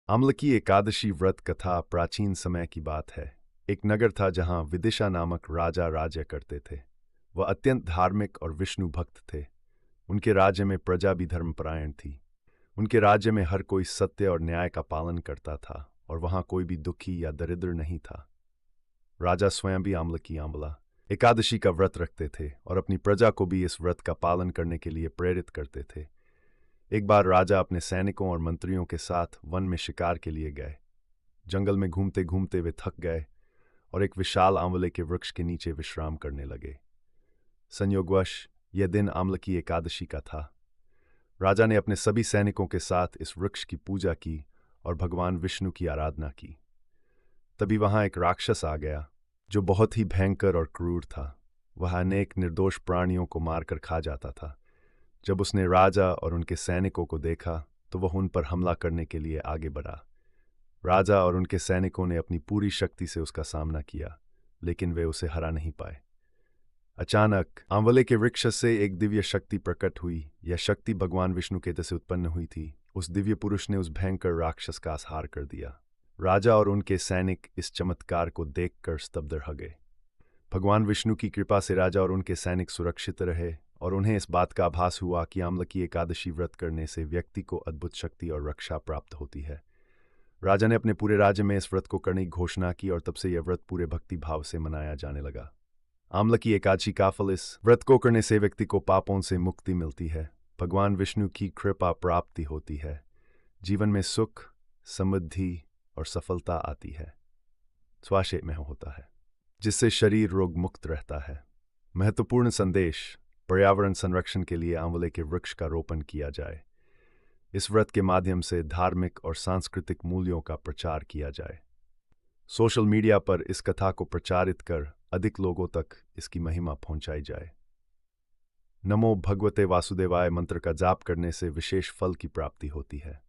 आमलकी एकादशी व्रत कथा प्राचीन समय की बात है। एक नगर था जहां विदिशा नामक राजा राज्य करते थे। वह अत्यंत धार्मिक और विष्णु भक्त थे। उनके राज्य में प्रजा भी धर्मपरायण थी। उनके राज्य में हर कोई सत्य और न्याय का पालन करता था और वहां कोई भी दुखी या दरिद्र नहीं था। राजा स्वयं भी आमलकी आंवला एकादशी का व्रत रखते थे और अपनी प्रजा को भी इस व्रत का पालन करने के लिए प्रेरित करते थे। एक बार राजा अपने सैनिकों और मंत्रियों के साथ वन में शिकार के लिए गए। जंगल में घूमते घूमते वे थक गए और एक विशाल आंवले के वृक्ष के नीचे विश्राम करने लगे। संयोगवश यह दिन आमलकी एकादशी का था। राजा ने अपने सभी सैनिकों के साथ इस वृक्ष की पूजा की और भगवान विष्णु की आराधना की। तभी वहां एक राक्षस आ गया जो बहुत ही भयंकर और क्रूर था। वह अनेक निर्दोष प्राणियों को मारकर खा जाता था। जब उसने राजा और उनके सैनिकों को देखा तो वह उन पर हमला करने के लिए आगे बढ़ा। राजा और उनके सैनिकों ने अपनी पूरी शक्ति से उसका सामना किया, लेकिन वे उसे हरा नहीं पाए। अचानक आंवले के वृक्ष से एक दिव्य शक्ति प्रकट हुई। यह शक्ति भगवान विष्णु के से उत्पन्न हुई थी। उस दिव्य पुरुष ने उस भयंकर राक्षस का संहार कर दिया। राजा और उनके सैनिक इस चमत्कार को देखकर स्तब्ध रह गए। भगवान विष्णु की कृपा से राजा और उनके सैनिक सुरक्षित रहे और उन्हें इस बात का आभास हुआ कि आमलकी एकादशी व्रत करने से व्यक्ति को अद्भुत शक्ति और रक्षा प्राप्त होती है। राजा ने अपने पूरे राज्य में इस व्रत को करने की घोषणा की और तब से यह व्रत पूरे भक्ति भाव से मनाया जाने लगा। आमलकी एकादशी का फल, इस व्रत को करने से व्यक्ति को पापों से मुक्ति मिलती है, भगवान विष्णु की कृपा प्राप्ति होती है, जीवन में सुख, समृद्धि और सफलता आती है, स्वास्थ्य में होता है, जिससे शरीर रोग मुक्त रहता है। महत्वपूर्ण संदेश: पर्यावरण संरक्षण के लिए आंवले के वृक्ष का रोपण किया जाए। इस व्रत के माध्यम से धार्मिक और सांस्कृतिक मूल्यों का प्रचार किया जाए। सोशल मीडिया पर इस कथा को प्रचारित कर अधिक लोगों तक इसकी महिमा पहुंचाई जाए। नमो भगवते वासुदेवाय मंत्र का जाप करने से विशेष फल की प्राप्ति होती है।